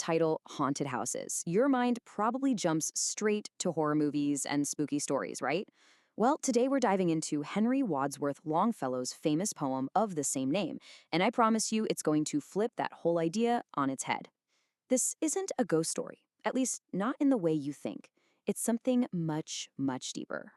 title haunted houses, your mind probably jumps straight to horror movies and spooky stories, right? Well, today we're diving into Henry Wadsworth Longfellow's famous poem of the same name, and I promise you it's going to flip that whole idea on its head. This isn't a ghost story, at least not in the way you think. It's something much, much deeper.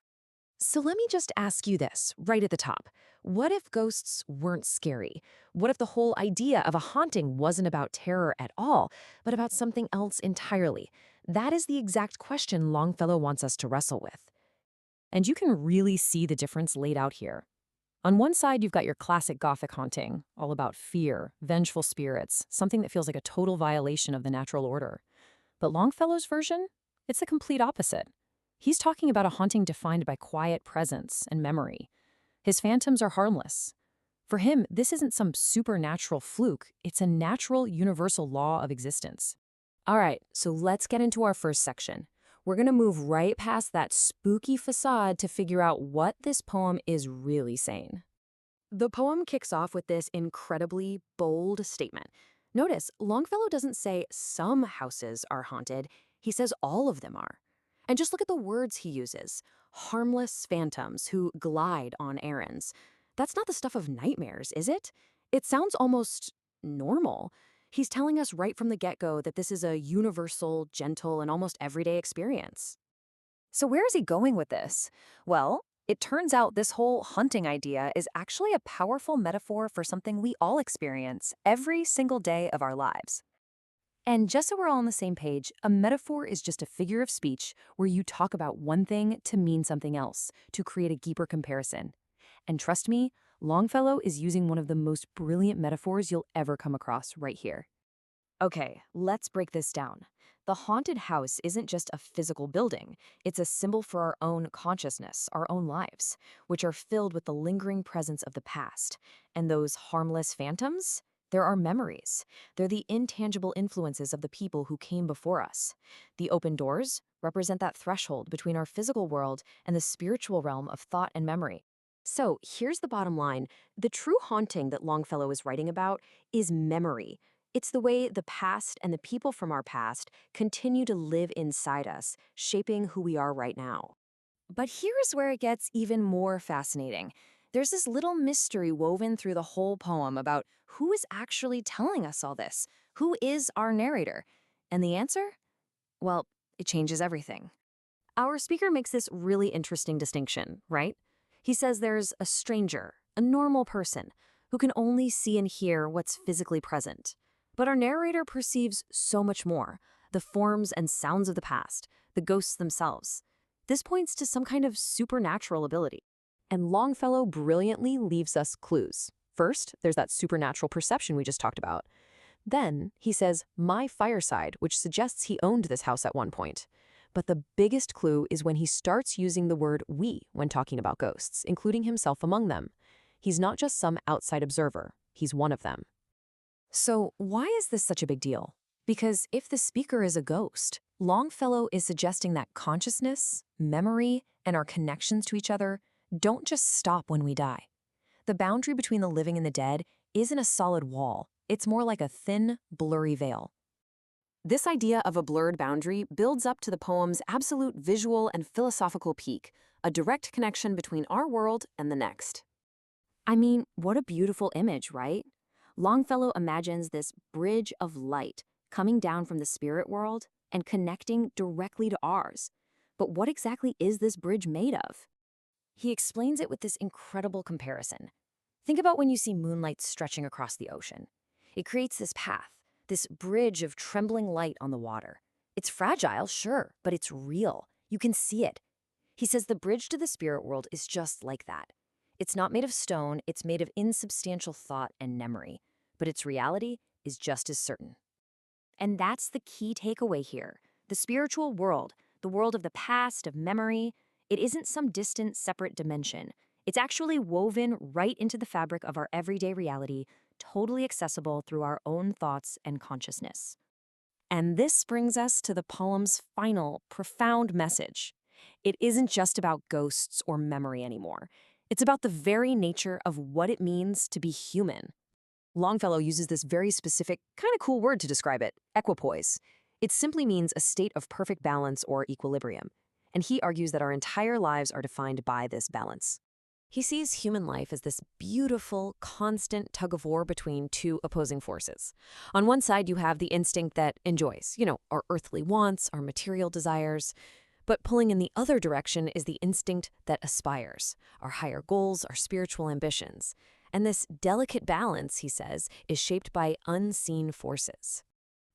So let me just ask you this right at the top. What if ghosts weren't scary? What if the whole idea of a haunting wasn't about terror at all, but about something else entirely? That is the exact question Longfellow wants us to wrestle with. And you can really see the difference laid out here. On one side, you've got your classic Gothic haunting, all about fear, vengeful spirits, something that feels like a total violation of the natural order. But Longfellow's version? It's the complete opposite. He's talking about a haunting defined by quiet presence and memory. His phantoms are harmless. For him, this isn't some supernatural fluke, it's a natural, universal law of existence. All right, so let's get into our first section. We're going to move right past that spooky facade to figure out what this poem is really saying. The poem kicks off with this incredibly bold statement. Notice, Longfellow doesn't say some houses are haunted, he says all of them are. And just look at the words he uses. Harmless phantoms who glide on errands. That's not the stuff of nightmares, is it? It sounds almost normal. He's telling us right from the get-go that this is a universal, gentle, and almost everyday experience. So, where is he going with this? Well, it turns out this whole hunting idea is actually a powerful metaphor for something we all experience every single day of our lives. And just so we're all on the same page, a metaphor is just a figure of speech where you talk about one thing to mean something else, to create a deeper comparison. And trust me, Longfellow is using one of the most brilliant metaphors you'll ever come across right here. Okay, let's break this down. The haunted house isn't just a physical building, it's a symbol for our own consciousness, our own lives, which are filled with the lingering presence of the past. And those harmless phantoms? They're our memories. They're the intangible influences of the people who came before us. The open doors represent that threshold between our physical world and the spiritual realm of thought and memory. So here's the bottom line. The true haunting that Longfellow is writing about is memory. It's the way the past and the people from our past continue to live inside us, shaping who we are right now. But here's where it gets even more fascinating. There's this little mystery woven through the whole poem about who is actually telling us all this. Who is our narrator? And the answer? Well, it changes everything. Our speaker makes this really interesting distinction, right? He says there's a stranger, a normal person, who can only see and hear what's physically present. But our narrator perceives so much more, the forms and sounds of the past, the ghosts themselves. This points to some kind of supernatural ability. And Longfellow brilliantly leaves us clues. First, there's that supernatural perception we just talked about. Then, he says, my fireside, which suggests he owned this house at one point. But the biggest clue is when he starts using the word we when talking about ghosts, including himself among them. He's not just some outside observer, he's one of them. So why is this such a big deal? Because if the speaker is a ghost, Longfellow is suggesting that consciousness, memory, and our connections to each other don't just stop when we die. The boundary between the living and the dead isn't a solid wall. It's more like a thin, blurry veil. This idea of a blurred boundary builds up to the poem's absolute visual and philosophical peak, a direct connection between our world and the next. I mean, what a beautiful image, right? Longfellow imagines this bridge of light coming down from the spirit world and connecting directly to ours. But what exactly is this bridge made of? He explains it with this incredible comparison. Think about when you see moonlight stretching across the ocean. It creates this path, this bridge of trembling light on the water. It's fragile, sure, but it's real. You can see it. He says the bridge to the spirit world is just like that. It's not made of stone, it's made of insubstantial thought and memory, but its reality is just as certain. And that's the key takeaway here. The spiritual world, the world of the past, of memory, it isn't some distant, separate dimension. It's actually woven right into the fabric of our everyday reality, totally accessible through our own thoughts and consciousness. And this brings us to the poem's final, profound message. It isn't just about ghosts or memory anymore. It's about the very nature of what it means to be human. Longfellow uses this very specific, kind of cool word to describe it, equipoise. It simply means a state of perfect balance or equilibrium. And he argues that our entire lives are defined by this balance. He sees human life as this beautiful, constant tug of war between two opposing forces. On one side, you have the instinct that enjoys, our earthly wants, our material desires. But pulling in the other direction is the instinct that aspires, our higher goals, our spiritual ambitions. And this delicate balance, he says, is shaped by unseen forces.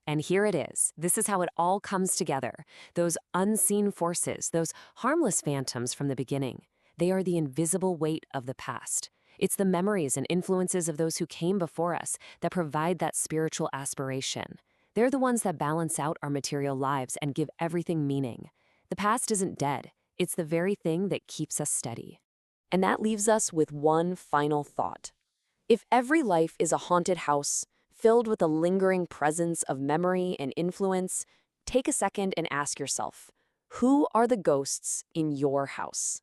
And here it is. This is how it all comes together. Those unseen forces, those harmless phantoms from the beginning. They are the invisible weight of the past. It's the memories and influences of those who came before us that provide that spiritual aspiration. They're the ones that balance out our material lives and give everything meaning. The past isn't dead. It's the very thing that keeps us steady. And that leaves us with one final thought. If every life is a haunted house, filled with a lingering presence of memory and influence, take a second and ask yourself, who are the ghosts in your house?